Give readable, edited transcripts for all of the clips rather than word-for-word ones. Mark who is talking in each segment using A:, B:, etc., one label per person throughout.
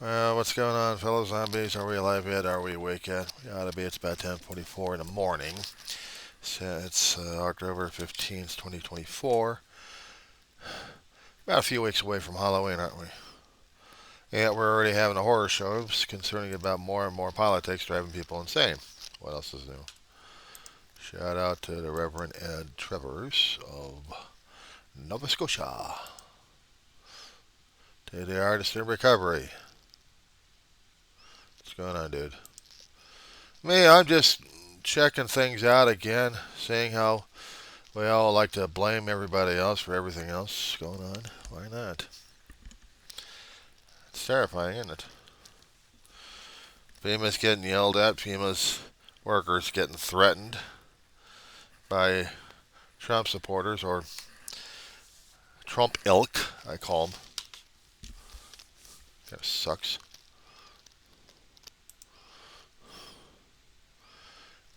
A: What's going on, fellow zombies? Are we alive yet? Are we awake yet? We ought to be. It's about 10:24 in the morning. So it's October 15th, 2024. About a few weeks away from Halloween, aren't we? Yeah, we're already having a horror shows concerning about more and more politics driving people insane. What else is new? Shout out to the Reverend Ed Trevors of Nova Scotia. To the artist in recovery. What's going on, dude? Me, I'm just checking things out again, seeing how we all like to blame everybody else for everything else going on. Why not? It's terrifying, isn't it? FEMA's getting yelled at. FEMA's workers getting threatened by Trump supporters or Trump ilk, I call them. Kind of sucks.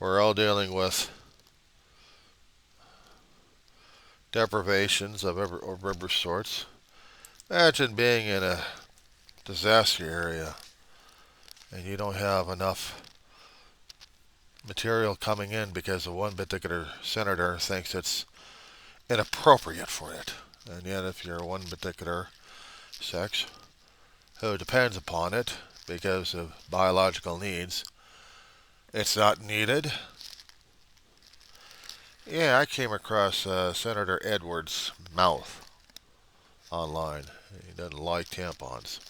A: We're all dealing with deprivations of every sorts. Imagine being in a disaster area and you don't have enough material coming in because of one particular senator thinks it's inappropriate for it. And yet, if you're one particular sex who depends upon it because of biological needs, it's not needed. Yeah, I came across Senator Edwards' mouth online. He doesn't like tampons.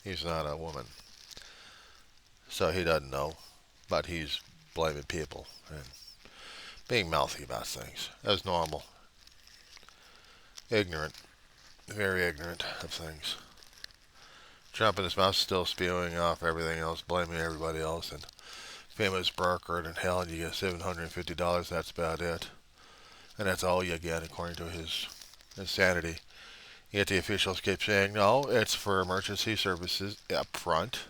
A: He's not a woman, so he doesn't know, but he's blaming people and being mouthy about things as normal. Ignorant, very ignorant of things. Trump in his mouth still spewing off everything else, blaming everybody else, and famous brokered and hell, and you get $750. That's about it, and that's all you get according to his insanity. Yet the officials keep saying no, it's for emergency services up front.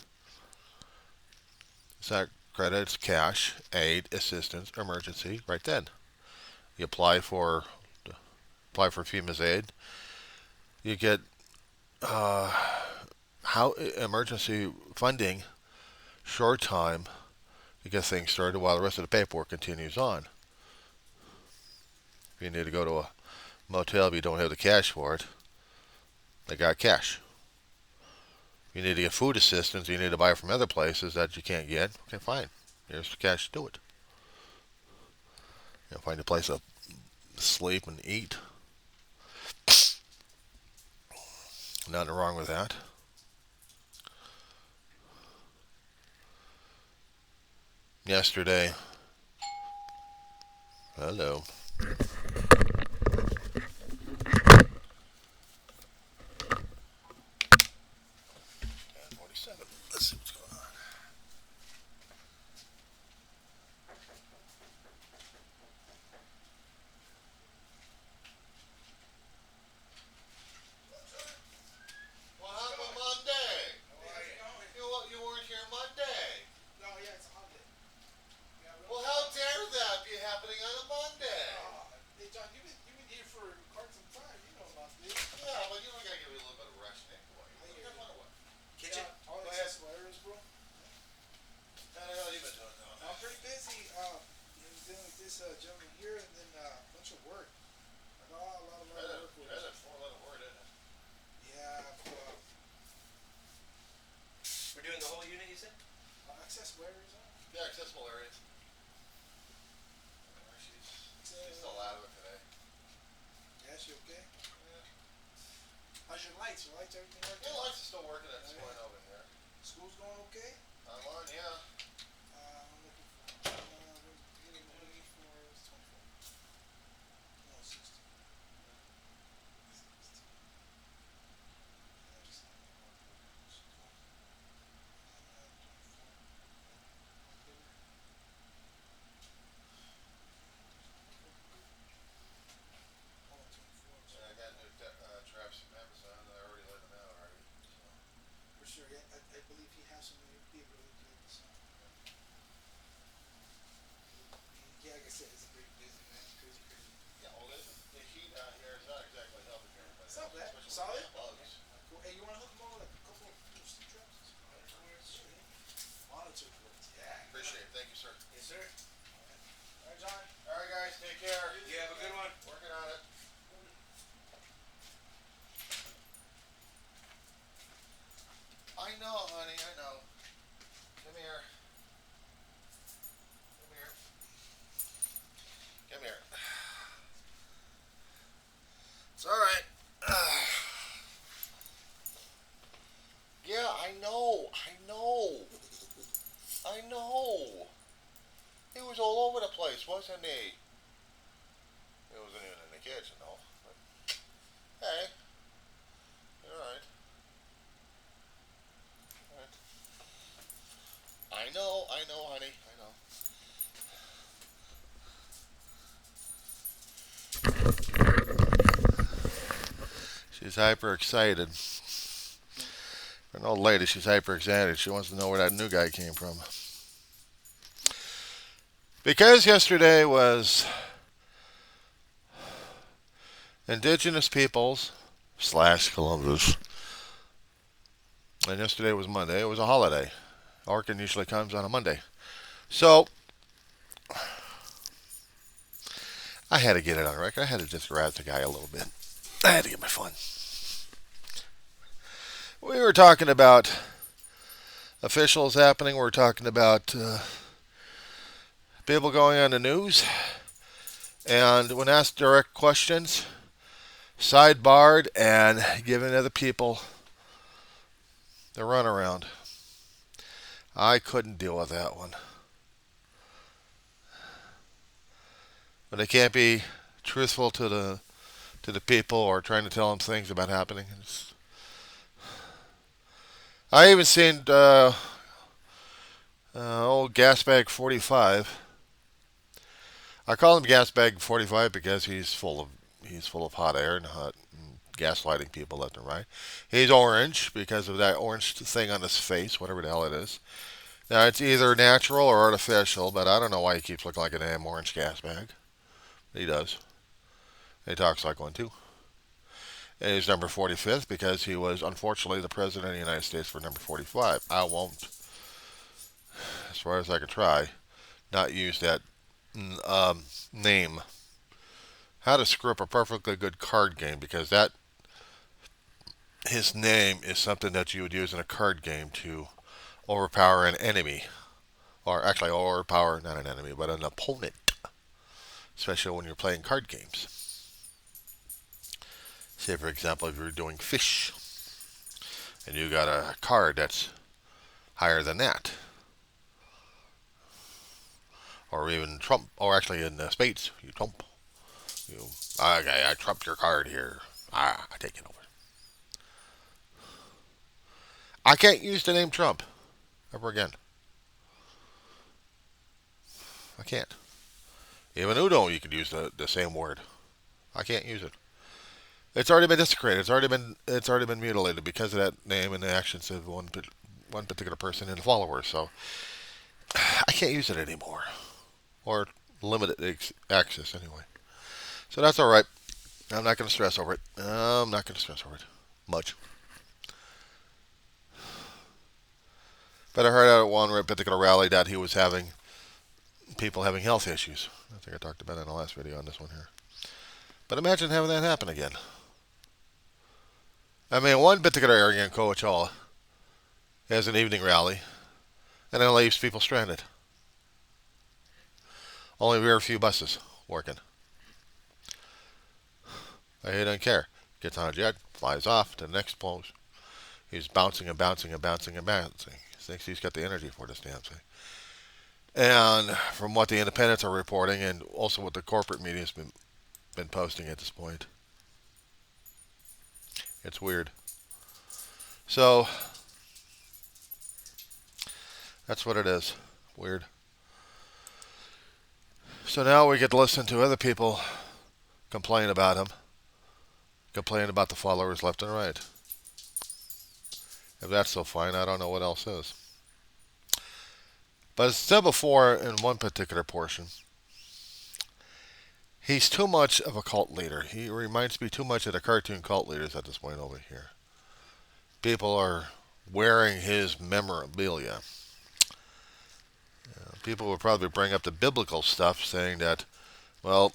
A: It's not credit, it's cash, aid, assistance, emergency, right then. You apply for FEMA's aid. You get uh, how emergency funding, short time to get things started while the rest of the paperwork continues on. If you need to go to a motel if you don't have the cash for it, they got cash. If you need to get food assistance, you need to buy from other places that you can't get. Okay, fine. Here's the cash to do it. Find a place to sleep and eat. Nothing wrong with that. Yesterday, hello. 47. Let's see what's going on. What happened Monday? You weren't here Monday. Well, how dare that be happening on a Monday? Yeah, but you know, gotta give me a little bit of rest, Nick. What you fun or what?
B: Kitchen?
A: Go ahead. How the hell you been doing now?
B: I'm pretty busy. Dealing with this gentleman here, and then a bunch of work. I got a lot of work with.
A: That's a four-letter word, isn't it?
B: Yeah,
C: We're doing the whole unit, you said?
B: access wares.
A: Yeah, accessible areas. She's still out of it today.
B: Yeah, she okay?
A: Yeah.
B: How's your lights? Your lights, everything working?
A: Yeah, lights are still working at this
B: Oh,
A: point
B: yeah.
A: over here.
B: School's going okay?
A: Online, yeah.
B: I'm looking for. We're looking for 24. No, 16. Yeah, just
A: And I got new traps from Amazon. I already let them out already. So.
B: for sure. Yeah, I believe he has some people who do this. Yeah, like I said, it's a pretty busy, man. Crazy, crazy.
A: Yeah, well, the heat out here is not exactly helping everybody.
B: It's not bad.
A: Especially
B: Solid.
A: with bugs.
B: Cool. Hey, you want to hook them over like a couple of steel traps?
A: know, honey, I know. Come here. Come here. Come here. It's alright. Yeah, I know. I know. I know. He was all over the place, wasn't he? He wasn't even in the kitchen, though. But, hey. Alright. I know, honey. I know. She's hyper excited. For an old lady, she's hyper excited. She wants to know where that new guy came from. Because yesterday was Indigenous Peoples / Columbus. And yesterday was Monday. It was a holiday. Orkin usually comes on a Monday. So, I had to get it on record. I had to just razz the guy a little bit. I had to get my fun. We were talking about officials happening. We were talking about people going on the news. And when asked direct questions, sidebarred and giving other people the runaround. I couldn't deal with that one. But they can't be truthful to the people or trying to tell them things about happening. I even seen old Gasbag 45. I call him Gasbag 45 because he's full of hot air and gaslighting people left and right. He's orange because of that orange thing on his face, whatever the hell it is. Now, it's either natural or artificial, but I don't know why he keeps looking like a damn orange gas bag. He does. He talks like one, too. And he's number 45th because he was, unfortunately, the President of the United States for number 45. I won't, as far as I can try, not use that name. How to screw up a perfectly good card game, because his name is something that you would use in a card game to overpower an enemy, or actually overpower not an enemy but an opponent, especially when you're playing card games. Say for example, if you're doing fish and you got a card that's higher than that, or even trump, or actually in spades, you trump. Okay, I trumped your card here. I take it over. I can't use the name Trump ever again. I can't. Even Udo, you could use the same word. I can't use it. It's already been desecrated. It's already been mutilated because of that name and the actions of one particular person and followers. So I can't use it anymore, or limited access anyway. So that's all right. I'm not going to stress over it. I'm not going to stress over it much. But I heard at one particular rally that he was having people having health issues. I think I talked about it in the last video on this one here. But imagine having that happen again. I mean, one particular area in Coachella has an evening rally, and then leaves people stranded. Only very few buses working. He doesn't care. Gets on a jet, flies off to the next place. He's bouncing and bouncing and bouncing and bouncing. He thinks he's got the energy for this damn thing. And from what the independents are reporting, and also what the corporate media's been posting at this point, it's weird. So that's what it is. Weird. So now we get to listen to other people complain about him. Complain about the followers left and right. If that's so fine, I don't know what else is. But as I said before in one particular portion, he's too much of a cult leader. He reminds me too much of the cartoon cult leaders at this point over here. People are wearing his memorabilia. People will probably bring up the biblical stuff, saying that, well,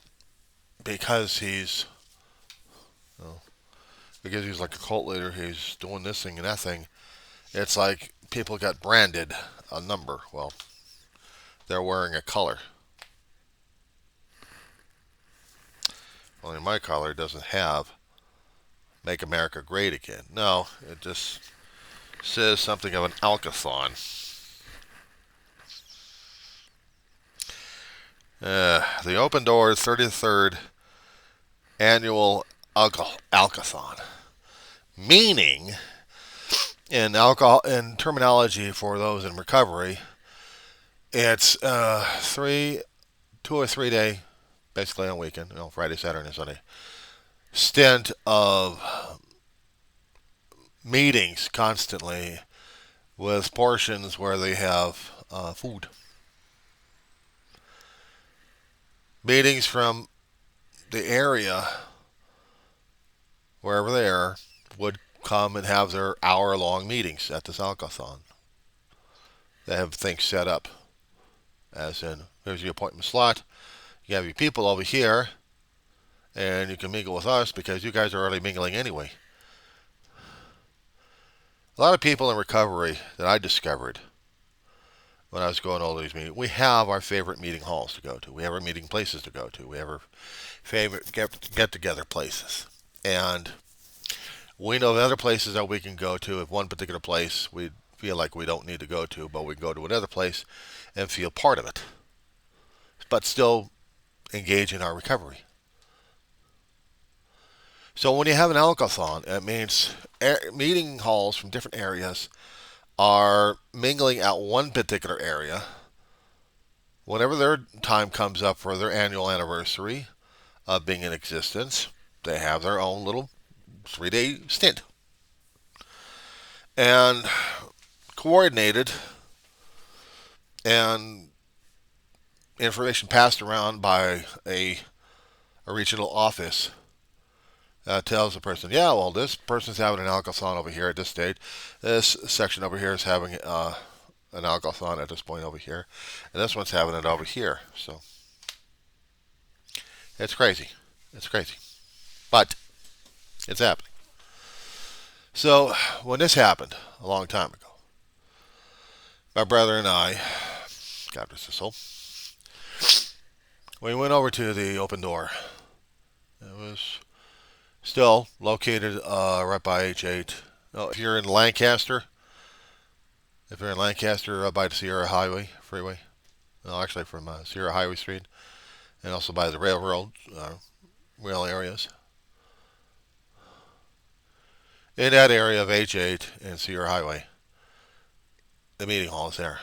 A: because he's like a cult leader, he's doing this thing and that thing, It's like people got branded a number. Well, they're wearing a color. Only my collar doesn't have Make America Great Again. No, it just says something of an alkathon. The Open Doors 33rd Annual Alkathon. Meaning, in terminology for those in recovery, it's 2 or 3 day, basically on a weekend, Friday, Saturday, and Sunday, stint of meetings constantly with portions where they have food. Meetings from the area, wherever they are, would come and have their hour-long meetings at this alkathon. They have things set up, as in, here's your appointment slot. You have your people over here, and you can mingle with us because you guys are already mingling anyway. A lot of people in recovery that I discovered when I was going to all these meetings, we have our favorite meeting halls to go to. We have our meeting places to go to. We have our favorite get-together places. And we know the other places that we can go to. If one particular place we feel like we don't need to go to, but we can go to another place and feel part of it, but still engage in our recovery. So when you have an alkathon, it means meeting halls from different areas are mingling at one particular area. Whenever their time comes up for their annual anniversary of being in existence, they have their own little 3-day stint. And coordinated and information passed around by a regional office tells the person, yeah, well, this person's having an alkathon over here at this date. This section over here is having an alkathon at this point over here. And this one's having it over here. So it's crazy. It's crazy. But it's happening. So when this happened a long time ago, my brother and I, God rest his soul, we went over to the Open Door. It was still located right by H8. No, if you're in Lancaster by the Sierra Highway Freeway, no, actually from Sierra Highway Street, and also by the railroad, rail areas. In that area of H8 and Sierra Highway, the meeting hall is there.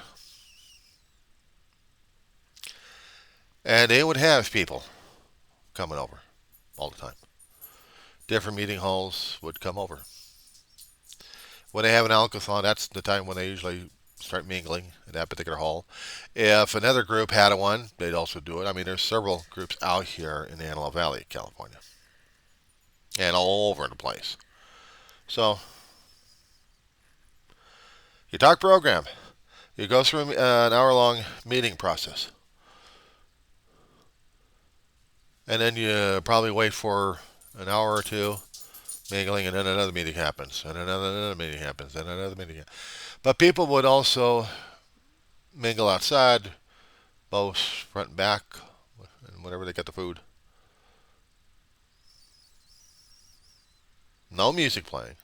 A: And they would have people coming over all the time. Different meeting halls would come over. When they have an alkathon, that's the time when they usually start mingling in that particular hall. If another group had one, they'd also do it. I mean, there's several groups out here in the Antelope Valley, California, and all over the place. So, you talk program. You go through an hour-long meeting process. And then you probably wait for an hour or two, mingling, and then another meeting happens, and another meeting happens, and another meeting happens. But people would also mingle outside, both front and back, and whenever they get the food. No music playing,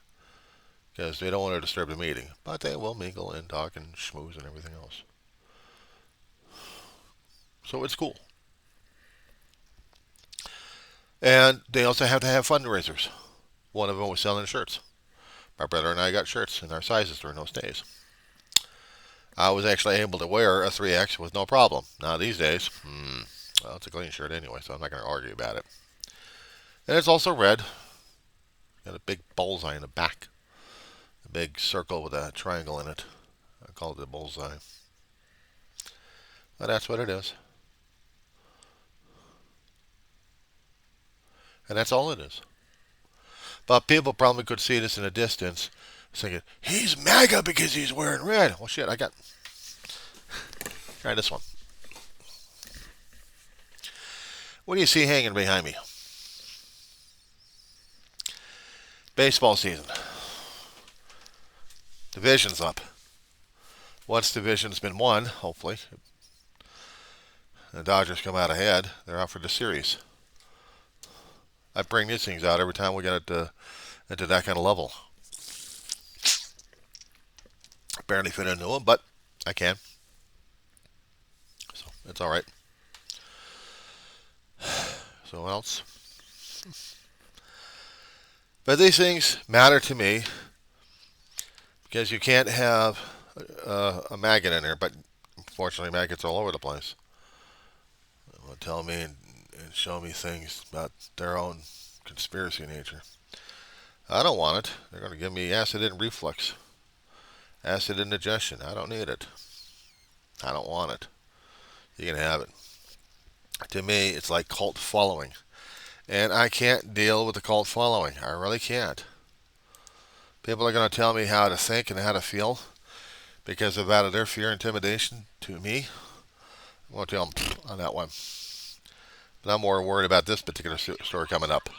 A: because they don't want to disturb the meeting. But they will mingle and talk and schmooze and everything else. So it's cool. And they also have to have fundraisers. One of them was selling shirts. My brother and I got shirts in our sizes during those days. I was actually able to wear a 3X with no problem. Now these days, well, it's a clean shirt anyway, so I'm not going to argue about it. And it's also red. Got a big bullseye in the back. A big circle with a triangle in it. I call it a bullseye. But that's what it is. And that's all it is. But people probably could see this in the distance, thinking, he's MAGA because he's wearing red. Well, shit, try this one. What do you see hanging behind me? Baseball season. Division's up. Once division's been won, hopefully, the Dodgers come out ahead, they're out for the series. I bring these things out every time we get into that kind of level. Barely fit into them, but I can. So it's all right. So what else? But these things matter to me because you can't have a maggot in there, but unfortunately maggots all over the place. They will tell me and show me things about their own conspiracy nature. I don't want it. They're going to give me acid and reflux, acid indigestion. I don't need it. I don't want it. You can have it. To me, it's like cult following. And I can't deal with the cult following. I really can't. People are going to tell me how to think and how to feel because of out of their fear and intimidation to me. I won't tell them on that one. But I'm more worried about this particular story coming up.
D: Hi,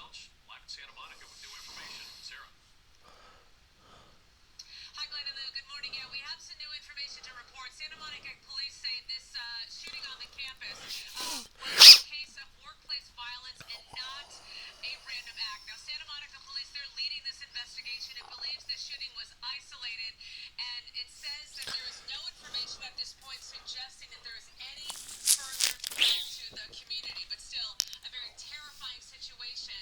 D: Glenn and Lou. Good morning. Yeah, we have some new information to report. Santa Monica police say this shooting on the campus was a case of workplace violence and not a random act. Now, Santa Monica police, they're leading this investigation and believes this shooting was isolated. And it says that there is no information at this point suggesting that there is any further threat to the community. But still, a very terrifying situation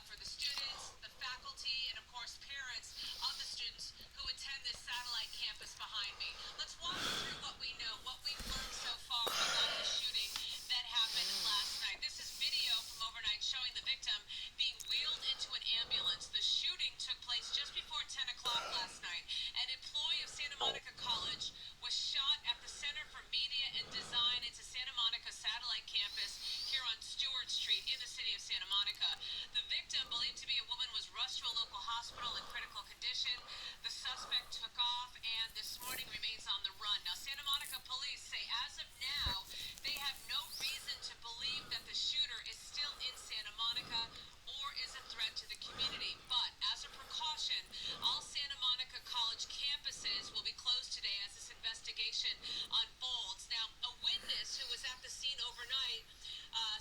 D: for the students, the faculty, and of course parents of the students who attend this satellite campus behind me. Let's walk through what we know, what we've learned so far about the shooting that happened last night. This is video from overnight showing the victim being wheeled into an ambulance. The shooting took place just before 10 o'clock last night. An employee of Santa Monica College was shot at the Center for Media and Design. It's a Santa Monica satellite campus here on Stewart Street in the city of Santa Monica. The victim, believed to be a woman, was rushed to a local hospital in critical condition. The suspect took off and this morning remains on the run. Now, Santa Monica police say as of now, they have no reason to believe that the shooter is still in Santa Monica or is a threat to the community. But as a precaution, all Santa Monica College campuses will be closed today as this investigation unfolds. Now, a witness who was at the scene overnight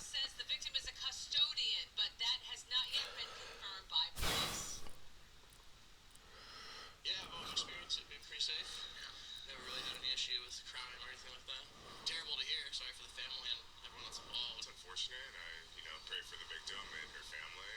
D: says the victim is a custodian, but that has not yet been confirmed by police.
E: Yeah, I've always experienced it. Been pretty safe. Yeah. Never really had any issue with crime or anything like that. Terrible to hear. Sorry for the family and everyone that's involved.
F: It's unfortunate. I, pray for the victim and her family.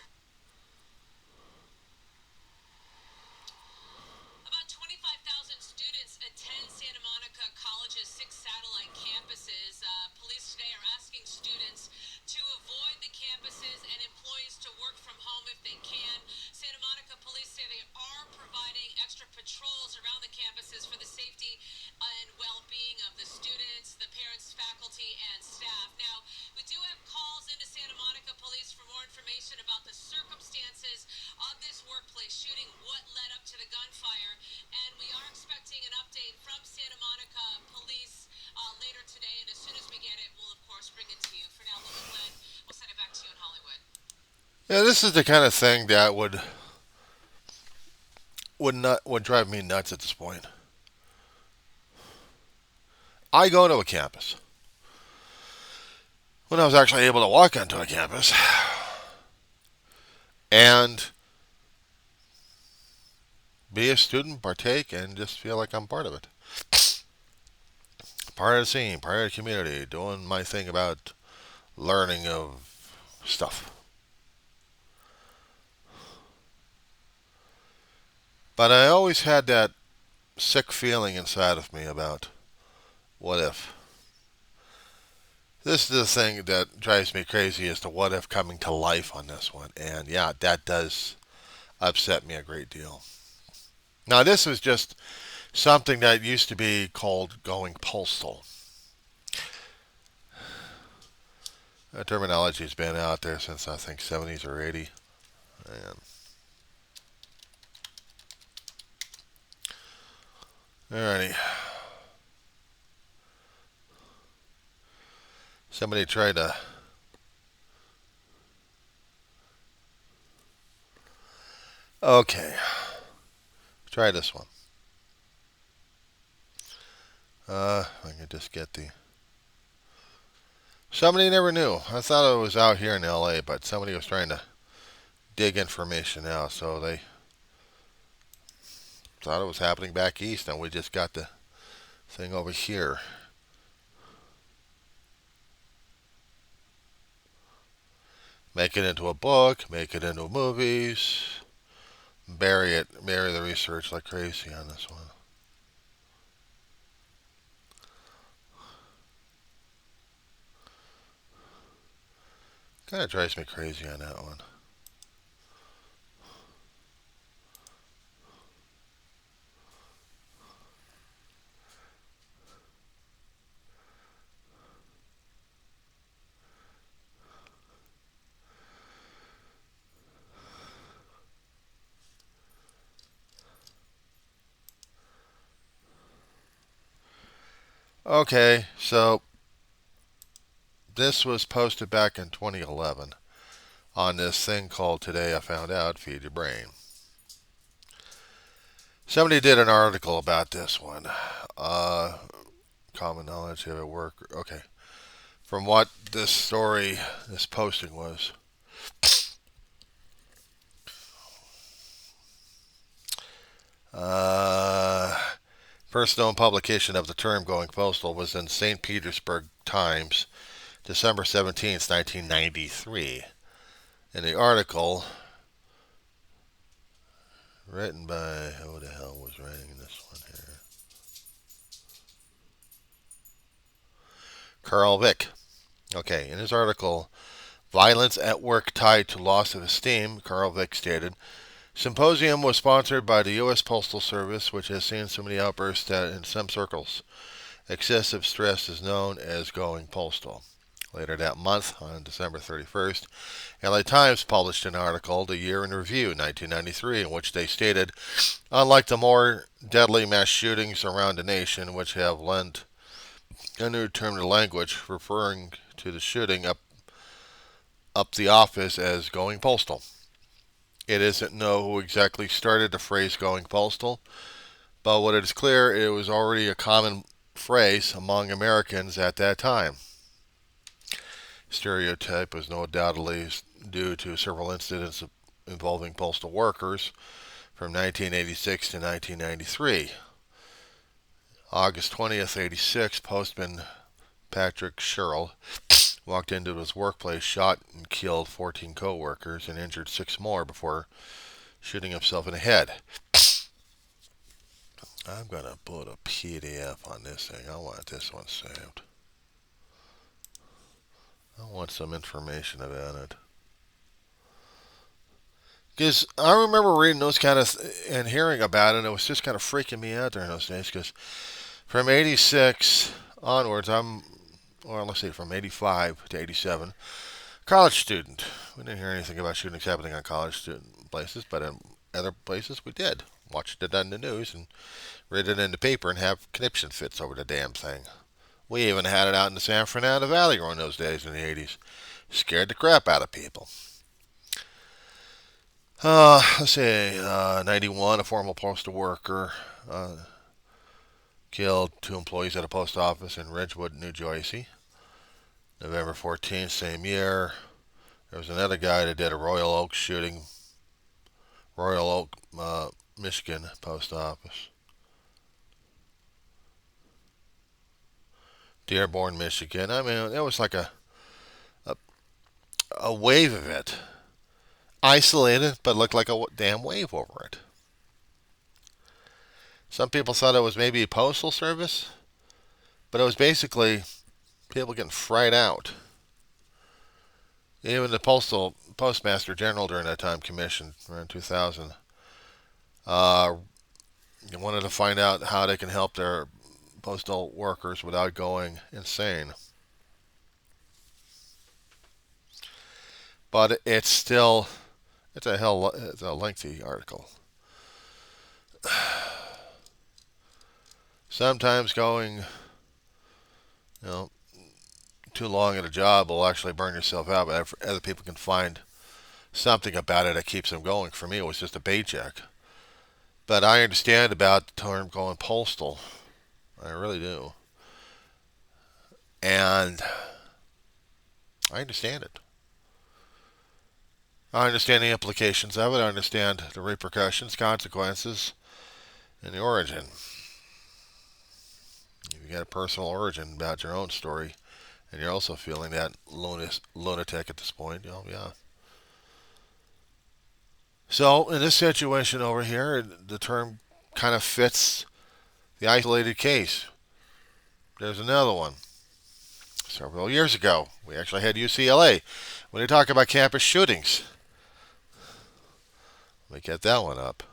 D: About 25,000 students attend Santa Monica College's 6 satellite campuses. Police today are asking students to avoid the campuses and employees to work from home if they can. Santa Monica police say they are providing extra patrols around the campuses for the safety and well-being of the students, the parents, faculty, and staff. Now, we do have calls into Santa Monica police for more information about the circumstances of this workplace shooting, what led up to the gunfire, and we are expecting an update from Santa Monica police later today, and as soon as we get it, we'll of course bring it to you. For now, Lou and Glenn, we'll send it back to you in Hollywood.
A: Yeah, this is the kind of thing that would drive me nuts at this point. I go to a campus. When I was actually able to walk onto a campus and be a student, partake, and just feel like I'm part of it. Part of the scene, part of the community, doing my thing about learning of stuff. But I always had that sick feeling inside of me about what if. This is the thing that drives me crazy is the what if coming to life on this one. And yeah, that does upset me a great deal. Now, this is just something that used to be called going postal. That terminology has been out there since I think 70s or 80. And alrighty. Somebody tried to okay. Try this one. I can just get the. Somebody never knew. I thought it was out here in L.A., but somebody was trying to dig information out, so they thought it was happening back east, and we just got the thing over here. Make it into a book, make it into movies, bury the research like crazy on this one. Kind of drives me crazy on that one. Okay, so this was posted back in 2011 on this thing called Today I Found Out, Feed Your Brain. Somebody did an article about this one. Common knowledge of a work. Okay. From what this story, this posting was. First known publication of the term going postal was in St. Petersburg Times, December 17th, 1993. In the article, written by, who the hell was writing this one here? Carl Vick. Okay, in his article, Violence at Work Tied to Loss of Esteem, Carl Vick stated, Symposium was sponsored by the U.S. Postal Service, which has seen so many outbursts that in some circles, excessive stress is known as going postal. Later that month, on December 31st, LA Times published an article, The Year in Review, 1993, in which they stated, unlike the more deadly mass shootings around the nation, which have lent a new term to language, referring to the shooting up the office as going postal. It isn't known who exactly started the phrase going postal, but what it is clear, it was already a common phrase among Americans at that time. Stereotype was no doubtedly due to several incidents involving postal workers from 1986 to 1993. August 20th, 86, postman Patrick Sherrill walked into his workplace, shot and killed 14 co-workers and injured 6 more before shooting himself in the head. I'm going to put a PDF on this thing. I want this one saved. I want some information about it. Because I remember reading those kind of and hearing about it, and it was just kind of freaking me out during those days. Because from 86 onwards, let's see, from 85 to 87, college student. We didn't hear anything about shootings happening on college student places, but in other places we did. Watched it on the news and read it in the paper and have conniption fits over the damn thing. We even had it out in the San Fernando Valley in those days in the 80s. Scared the crap out of people. Let's see, 91, a former postal worker killed 2 employees at a post office in Ridgewood, New Jersey. November 14th, same year, there was another guy that did a Royal Oak shooting. Royal Oak, Michigan post office. Dearborn, Michigan. I mean, it was like a wave of it. Isolated, but looked like a damn wave over it. Some people thought it was maybe a postal service, but it was basically people getting fried out. Even the postmaster general during that time commissioned around 2000 wanted to find out how they can help their postal workers without going insane. But it's a lengthy article. Sometimes going, too long at a job will actually burn yourself out, but other people can find something about it that keeps them going. For me, it was just a paycheck. But I understand about the term going postal. I really do. And I understand it. I understand the implications of it. I understand the repercussions, consequences, and the origin. You've got a personal origin about your own story, and you're also feeling that lunatic at this point. Yeah. So, in this situation over here, the term kind of fits the isolated case. There's another one. Several years ago, we actually had UCLA. When they talk about campus shootings, let me get that one up.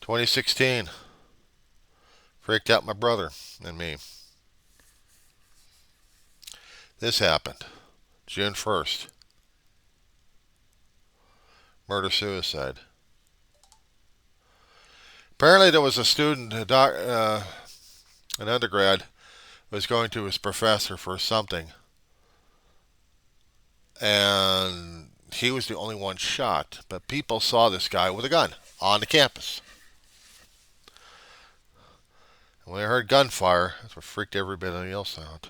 A: 2016. Freaked out my brother and me. This happened June 1st. Murder-suicide. Apparently there was a student, an undergrad, was going to his professor for something. And he was the only one shot. But people saw this guy with a gun on the campus. And when they heard gunfire, that's what freaked everybody else out.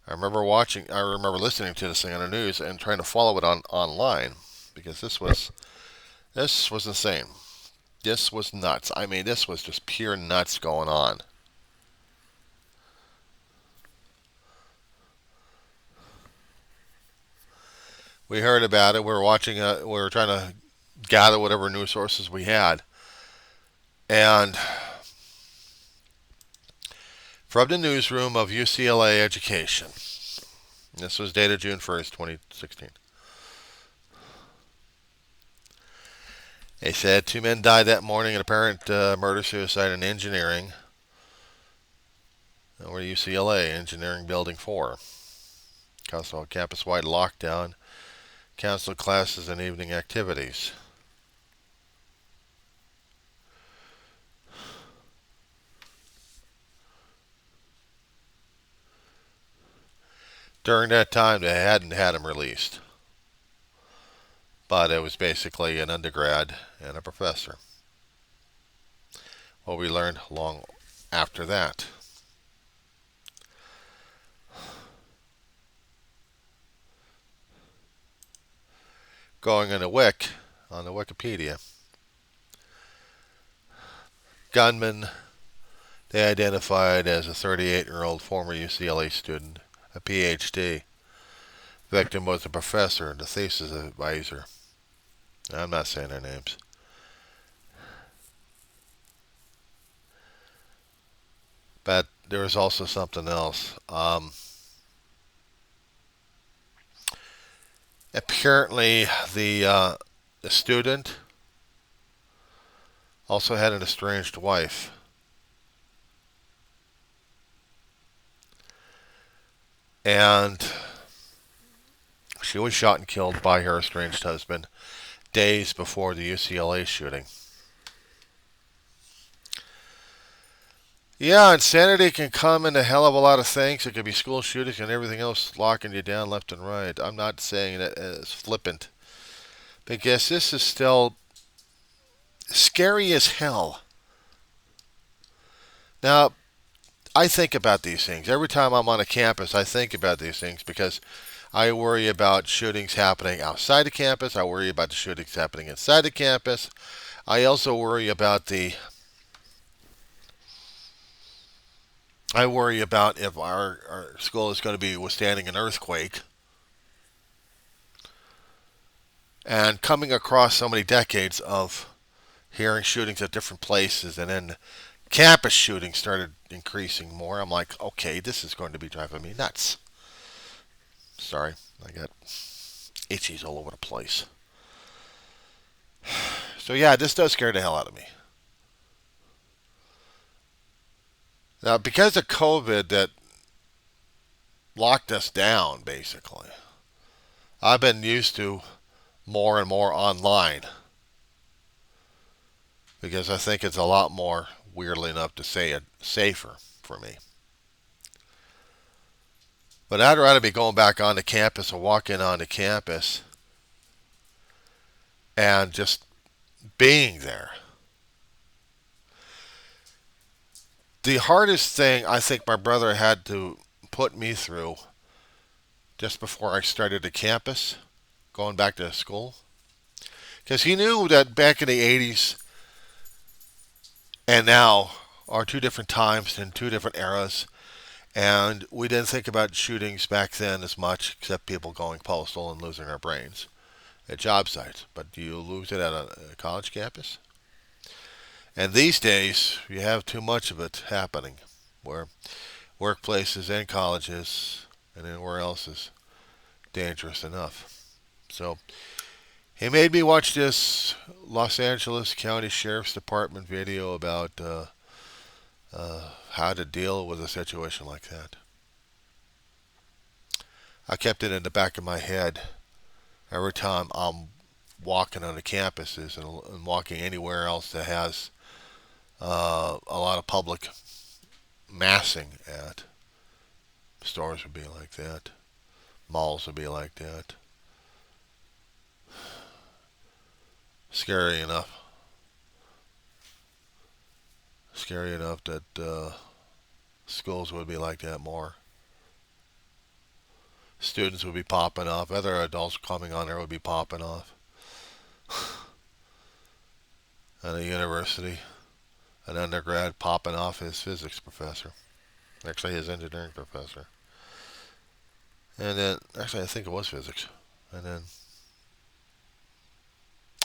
A: I remember listening to this thing on the news and trying to follow it online because this was insane. This was nuts. I mean, this was just pure nuts going on. We heard about it. We were watching. We were trying to gather whatever news sources we had, and from the newsroom of UCLA Education. This was dated June 1st, 2016. They said 2 men died that morning in apparent murder-suicide in engineering over UCLA, Engineering Building 4. Caused a campus-wide lockdown, canceled classes and evening activities. During that time, they hadn't had him released. But it was basically an undergrad and a professor. What we learned long after that. Going on the Wikipedia. Gunman, they identified as a 38-year-old former UCLA student, a PhD. Victim was a professor and a thesis advisor. I'm not saying their names. But there was also something else. Apparently, the student also had an estranged wife. And she was shot and killed by her estranged husband days before the UCLA shooting. Yeah, insanity can come in a hell of a lot of things. It could be school shootings and everything else locking you down left and right. I'm not saying that as flippant, because this is still scary as hell. Now, I think about these things. Every time I'm on a campus, I think about these things because I worry about shootings happening outside the campus. I worry about the shootings happening inside the campus. I also worry about if our school is going to be withstanding an earthquake. And coming across so many decades of hearing shootings at different places, and then campus shootings started increasing more, I'm like, okay, this is going to be driving me nuts. Sorry, I got itchies all over the place. So yeah, this does scare the hell out of me. Now, because of COVID that locked us down, basically, I've been used to more and more online because I think it's a lot more, weirdly enough to say it, safer for me. But I'd rather be going back onto campus or walking onto campus and just being there. The hardest thing I think my brother had to put me through just before I started the campus, going back to school, because he knew that back in the 80s and now are two different times and two different eras. And we didn't think about shootings back then as much, except people going postal and losing their brains at job sites. But do you lose it at a college campus? And these days, you have too much of it happening, where workplaces and colleges and anywhere else is dangerous enough. So he made me watch this Los Angeles County Sheriff's Department video about how to deal with a situation like that. I kept it in the back of my head every time I'm walking on the campuses and walking anywhere else that has a lot of public massing at. Stores would be like that. Malls would be like that. Scary enough. Scary enough that schools would be like that more. Students would be popping off. Other adults coming on there would be popping off. At a university, an undergrad popping off his physics professor. Actually, his engineering professor. And then, actually, I think it was physics. And then,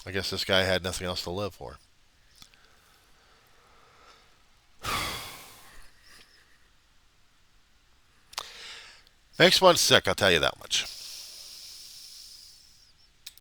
A: I guess this guy had nothing else to live for. Makes one sick, I'll tell you that much.